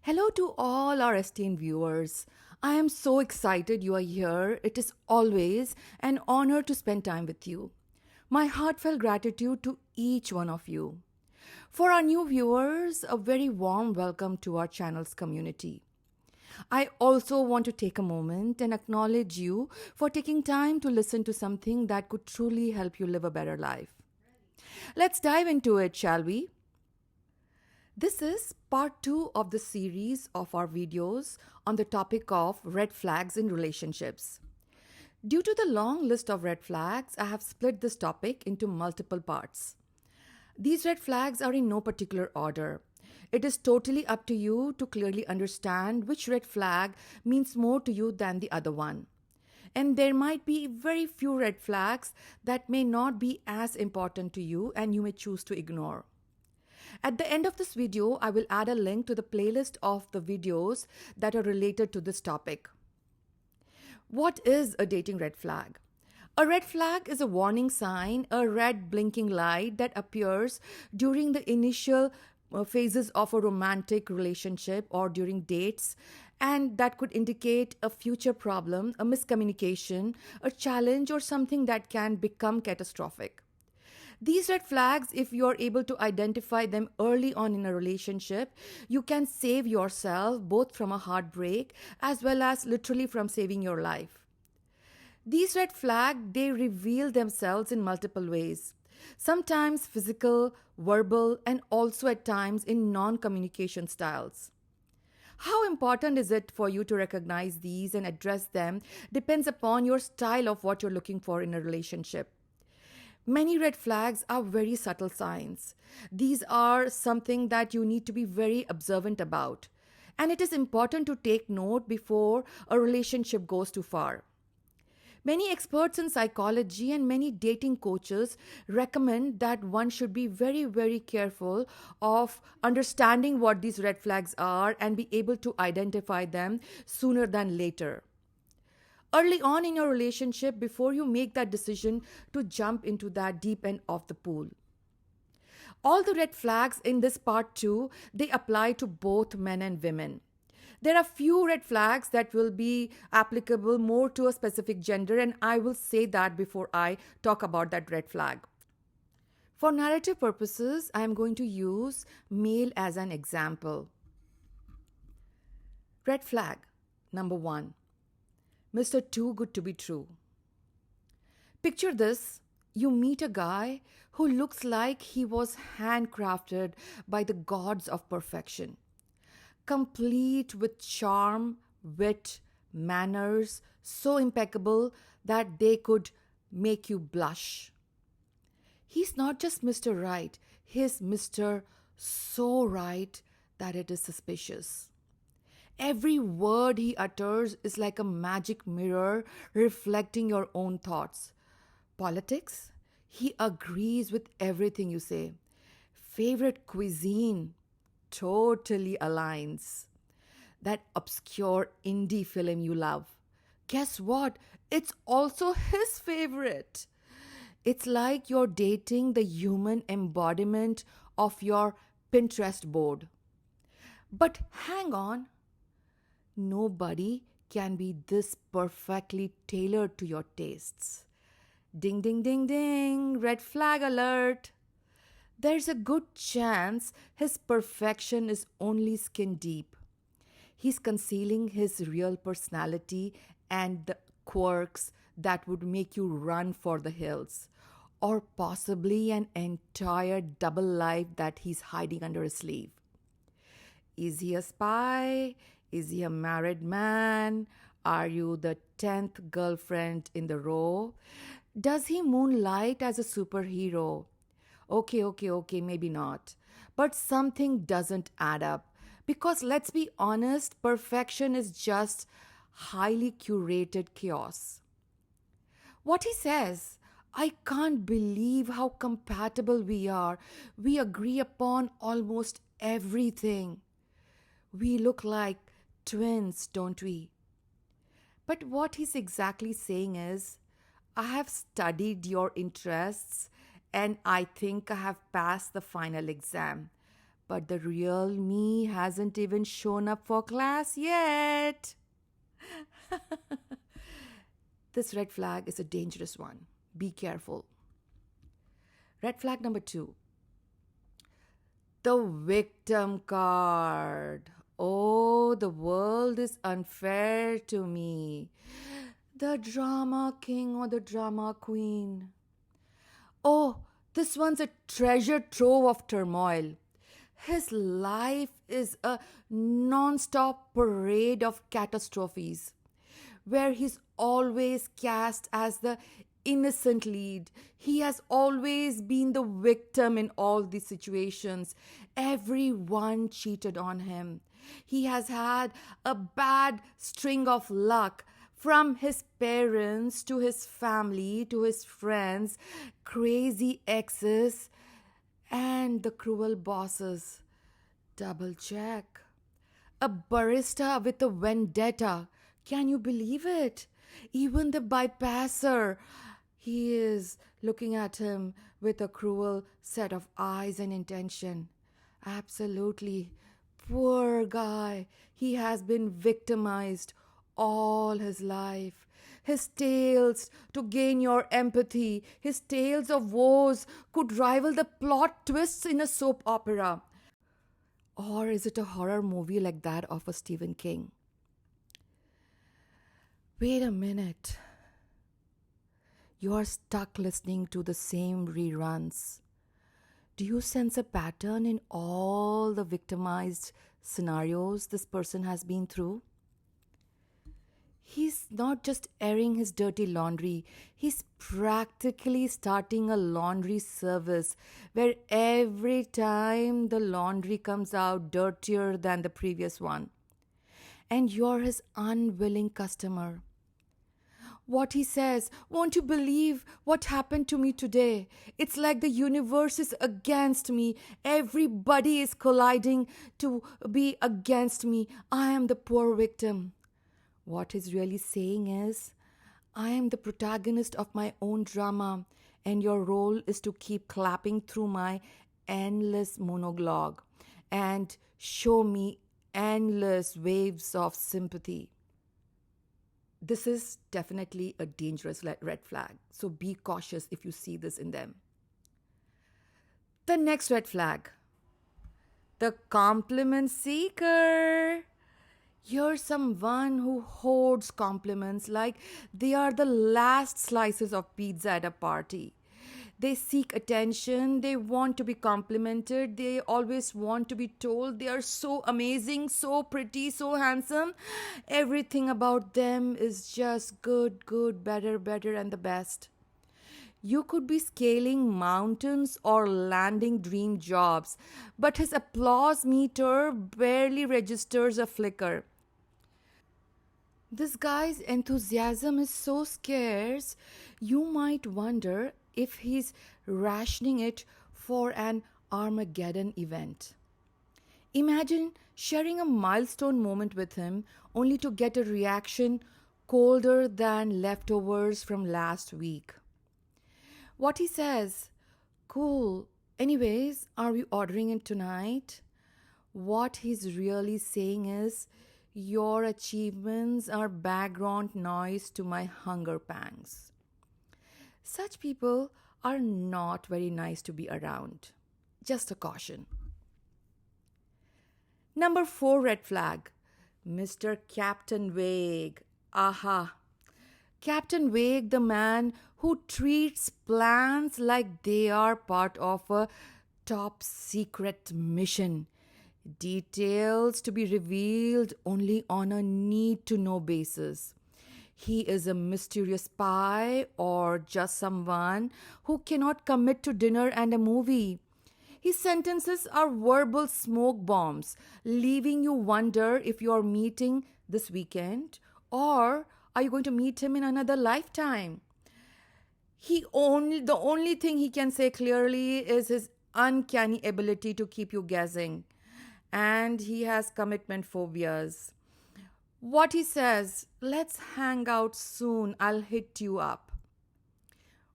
Hello to all our esteemed viewers. I am so excited you are here. It is always an honor to spend time with you. My heartfelt gratitude to each one of you. For our new viewers, a very warm welcome to our channel's community. I also want to take a moment and acknowledge you for taking time to listen to something that could truly help you live a better life. Let's dive into it, shall we? This is part 2 of the series of our videos on the topic of red flags in relationships. Due to the long list of red flags, I have split this topic into multiple parts. These red flags are in no particular order. It is totally up to you to clearly understand which red flag means more to you than the other one. And there might be very few red flags that may not be as important to you and you may choose to ignore. At the end of this video, I will add a link to the playlist of the videos that are related to this topic. What is a dating red flag? A red flag is a warning sign, a red blinking light that appears during the initial phases of a romantic relationship or during dates, and that could indicate a future problem, a miscommunication, a challenge, or something that can become catastrophic. These red flags, if you are able to identify them early on in a relationship, you can save yourself both from a heartbreak as well as literally from saving your life. These red flags, they reveal themselves in multiple ways. Sometimes physical, verbal, and also at times in non-communication styles. How important is it for you to recognize these and address them depends upon your style of what you're looking for in a relationship. Many red flags are very subtle signs. These are something that you need to be very observant about. And it is important to take note before a relationship goes too far. Many experts in psychology and many dating coaches recommend that one should be very, very careful of understanding what these red flags are and be able to identify them sooner than later. Early on in your relationship, before you make that decision to jump into that deep end of the pool. All the red flags in this part 2, they apply to both men and women. There are few red flags that will be applicable more to a specific gender, and I will say that before I talk about that red flag. For narrative purposes, I am going to use male as an example. Red flag number 1. Mr. Too Good to be True. Picture this. You meet a guy who looks like he was handcrafted by the gods of perfection. Complete with charm, wit, manners, so impeccable that they could make you blush. He's not just Mr. Right, he's Mr. So right that it is suspicious. Every word he utters is like a magic mirror reflecting your own thoughts. Politics? He agrees with everything you say. Favorite cuisine? Totally aligns. That obscure indie film you love. Guess what? It's also his favorite. It's like you're dating the human embodiment of your Pinterest board. But hang on. Nobody can be this perfectly tailored to your tastes. Ding, ding, ding, ding, red flag alert. There's a good chance his perfection is only skin deep. He's concealing his real personality and the quirks that would make you run for the hills, or possibly an entire double life that he's hiding under his sleeve. Is he a spy? Is he a married man? Are you the 10th girlfriend in the row? Does he moonlight as a superhero? Okay, maybe not. But something doesn't add up. Because let's be honest, perfection is just highly curated chaos. What he says, I can't believe how compatible we are. We agree upon almost everything. We look like twins, don't we? But what he's exactly saying is, I have studied your interests and I think I have passed the final exam. but the real me hasn't even shown up for class yet. This red flag is a dangerous one. Be careful. Red flag number 2, the victim card. Oh, the world is unfair to me. The drama king or the drama queen. Oh, this one's a treasure trove of turmoil. His life is a non stop parade of catastrophes, where he's always cast as the innocent lead. He has always been the victim in all these situations. Everyone cheated on him. He has had a bad string of luck from his parents to his family to his friends, crazy exes, and the cruel bosses. Double check. A barista with a vendetta. Can you believe it? Even the bypasser. He is looking at him with a cruel set of eyes and intention. Absolutely. Poor guy. He has been victimized all his life. His tales to gain your empathy, his tales of woes could rival the plot twists in a soap opera. Or is it a horror movie like that of a Stephen King? Wait a minute. You are stuck listening to the same reruns. Do you sense a pattern in all the victimized scenarios this person has been through? He's not just airing his dirty laundry, he's practically starting a laundry service where every time the laundry comes out dirtier than the previous one. And you're his unwilling customer. What he says, won't you believe what happened to me today? It's like the universe is against me. Everybody is colliding to be against me. I am the poor victim. What he's really saying is, I am the protagonist of my own drama, and your role is to keep clapping through my endless monologue and show me endless waves of sympathy. This is definitely a dangerous red flag, so be cautious if you see this in them. The next red flag, the compliment seeker. You're someone who hoards compliments like they are the last slices of pizza at a party. They seek attention, they want to be complimented, they always want to be told they are so amazing, so pretty, so handsome. Everything about them is just good, good, better, better, and the best. You could be scaling mountains or landing dream jobs, but his applause meter barely registers a flicker. This guy's enthusiasm is so scarce, you might wonder if he's rationing it for an Armageddon event. Imagine sharing a milestone moment with him only to get a reaction colder than leftovers from last week. What he says, cool, anyways, are we ordering it tonight? What he's really saying is, your achievements are background noise to my hunger pangs. Such people are not very nice to be around. Just a caution. Number 4 red flag, Mr. Captain Vague. Aha. Captain Vague, the man who treats plans like they are part of a top secret mission. Details to be revealed only on a need-to-know basis. He is a mysterious spy or just someone who cannot commit to dinner and a movie. His sentences are verbal smoke bombs, leaving you wonder if you are meeting this weekend or are you going to meet him in another lifetime. The only thing he can say clearly is his uncanny ability to keep you guessing. And he has commitment phobias. What he says, let's hang out soon, I'll hit you up.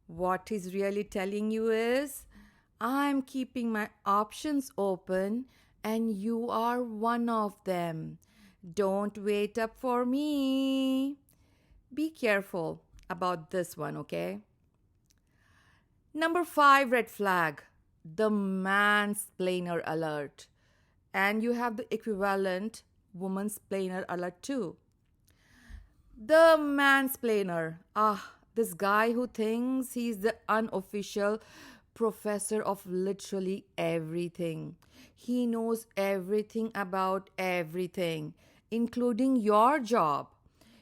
What he's really telling you is, I'm keeping my options open and you are one of them. Don't wait up for me. Be careful about this one, okay? Number 5 red flag, the mansplainer alert. And you have the equivalent womansplainer alert too. The mansplainer. This guy who thinks he's the unofficial professor of literally everything. He knows everything about everything, including your job.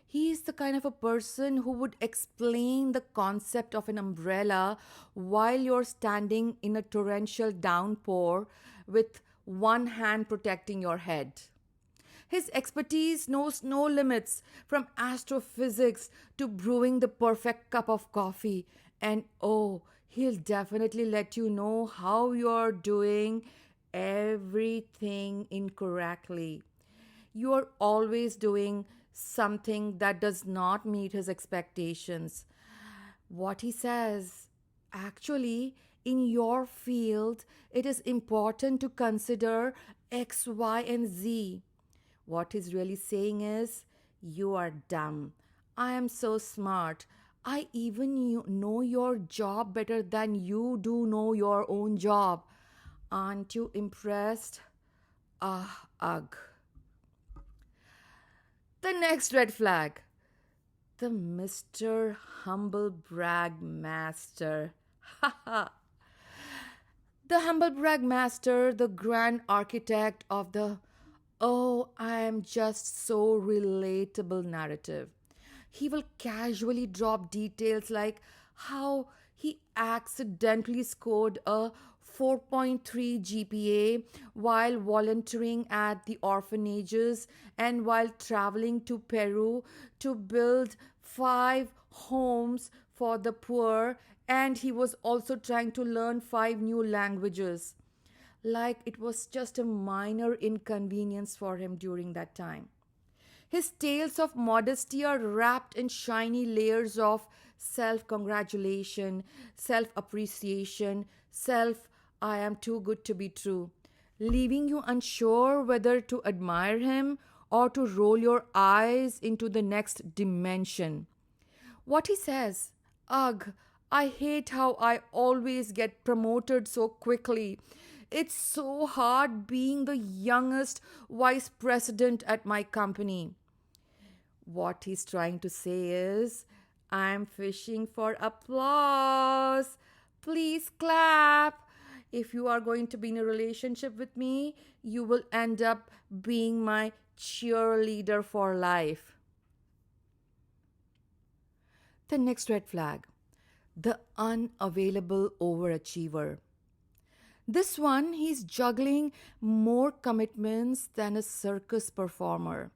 He is the kind of a person who would explain the concept of an umbrella while you're standing in a torrential downpour with one hand protecting your head. His expertise knows no limits, from astrophysics to brewing the perfect cup of coffee. And oh, he'll definitely let you know how you're doing everything incorrectly. You're always doing something that does not meet his expectations. What he says, actually, in your field, it is important to consider X, Y, and Z. What he's really saying is, you are dumb. I am so smart. I even know your job better than you do know your own job. Aren't you impressed? Ugh. The next red flag, the Mr. Humble Brag Master. The Humble Brag Master, the grand architect of the "oh, I am just so relatable" narrative. He will casually drop details like how he accidentally scored a 4.3 GPA while volunteering at the orphanages and while traveling to Peru to build 5 homes for the poor, and he was also trying to learn 5 new languages, like it was just a minor inconvenience for him during that time. His tales of modesty are wrapped in shiny layers of self congratulation, self appreciation, self "I am too good to be true," leaving you unsure whether to admire him or to roll your eyes into the next dimension. What he says, "Ugh, I hate how I always get promoted so quickly. It's so hard being the youngest vice president at my company." What he's trying to say is, "I'm fishing for applause. Please clap. If you are going to be in a relationship with me, you will end up being my cheerleader for life." The next red flag, the unavailable overachiever. This one, he's juggling more commitments than a circus performer.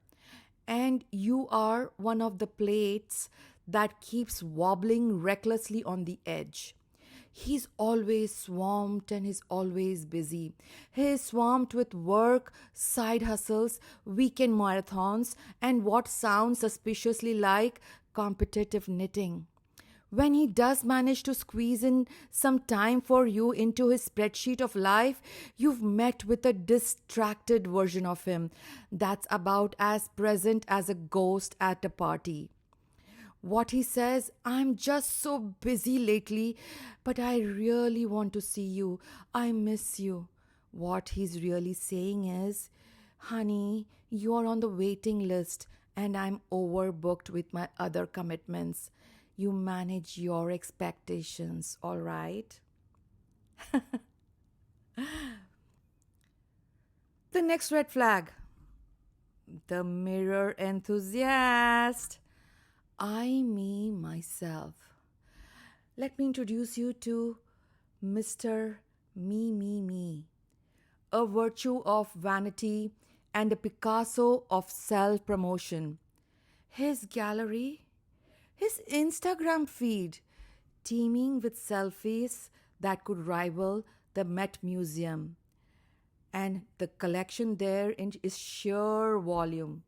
And you are one of the plates that keeps wobbling recklessly on the edge. He's always swamped and he's always busy. He's swamped with work, side hustles, weekend marathons, and what sounds suspiciously like competitive knitting. When he does manage to squeeze in some time for you into his spreadsheet of life, you've met with a distracted version of him that's about as present as a ghost at a party. What he says, "I'm just so busy lately, but I really want to see you. I miss you." What he's really saying is, "Honey, you're on the waiting list and I'm overbooked with my other commitments. You manage your expectations, all right?" The next red flag, the mirror enthusiast. I, me, myself. Let me introduce you to Mr. Me, a virtue of vanity and a Picasso of self promotion. His gallery, his Instagram feed, teeming with selfies that could rival the Met Museum. And the collection there is sheer volume.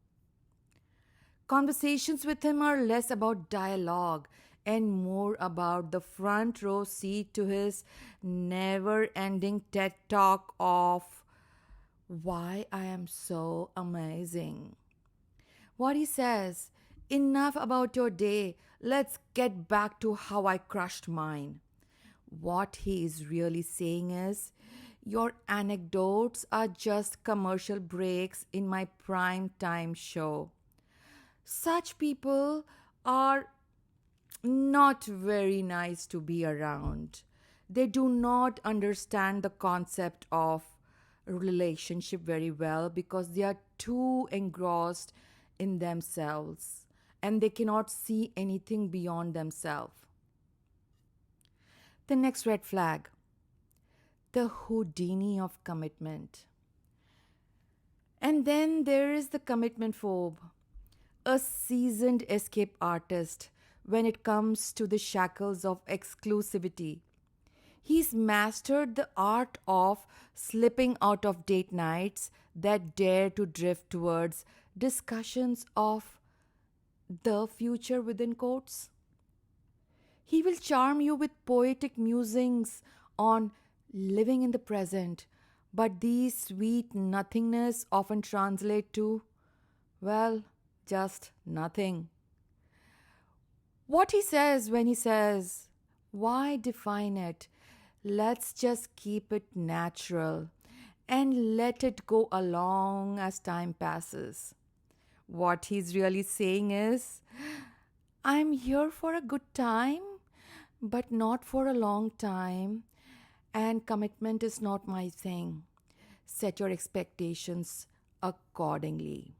Conversations with him are less about dialogue and more about the front row seat to his never ending TED talk of why I am so amazing. What he says, enough about your day, let's get back to how I crushed mine. What he is really saying is, your anecdotes are just commercial breaks in my prime time show. Such people are not very nice to be around. They do not understand the concept of relationship very well because they are too engrossed in themselves and they cannot see anything beyond themselves. The next red flag, the Houdini of commitment. And then there is the commitment phobe, a seasoned escape artist when it comes to the shackles of exclusivity. He's mastered the art of slipping out of date nights that dare to drift towards discussions of the future within quotes. He will charm you with poetic musings on living in the present, but these sweet nothingness often translate to, well, just nothing. What he says when he says, why define it? Let's just keep it natural and let it go along as time passes. What he's really saying is, I'm here for a good time, but not for a long time, and commitment is not my thing. Set your expectations accordingly.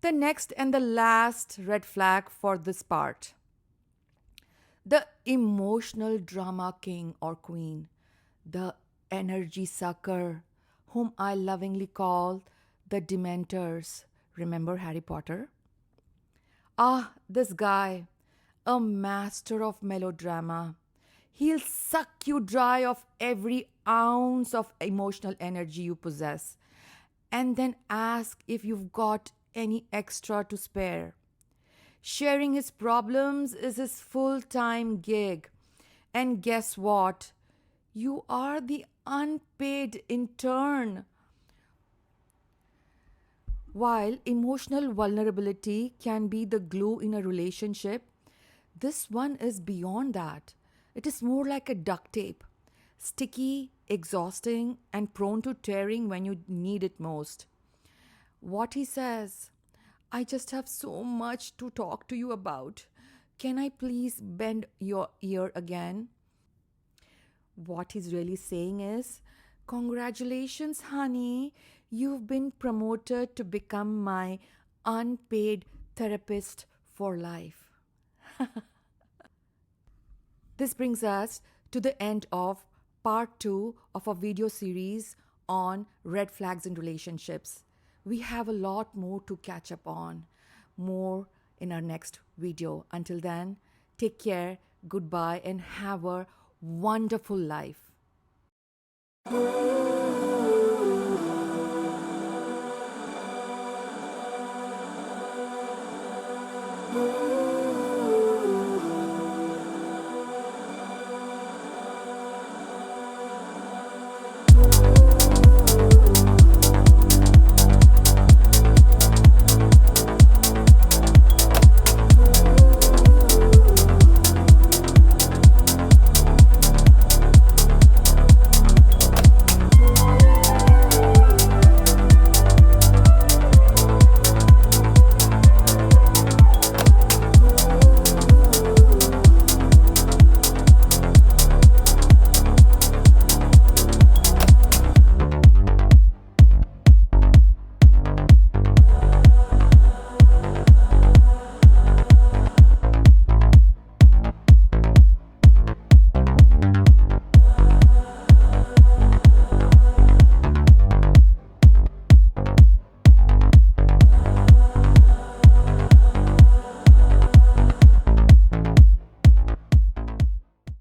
The next and the last red flag for this part, the emotional drama king or queen, the energy sucker, whom I lovingly call the Dementors. Remember Harry Potter? Ah, this guy, a master of melodrama. He'll suck you dry of every ounce of emotional energy you possess and then ask if you've got any extra to spare. Sharing his problems is his full time gig. And guess what? You are the unpaid intern. While emotional vulnerability can be the glue in a relationship, this one is beyond that. It is more like a duct tape, sticky, exhausting, and prone to tearing when you need it most. What he says, I just have so much to talk to you about. Can I please bend your ear again? What he's really saying is, congratulations, honey. You've been promoted to become my unpaid therapist for life. This brings us to the end of part 2 of a video series on red flags in relationships. We have a lot more to catch up on, more in our next video. Until then, take care, goodbye, and have a wonderful life.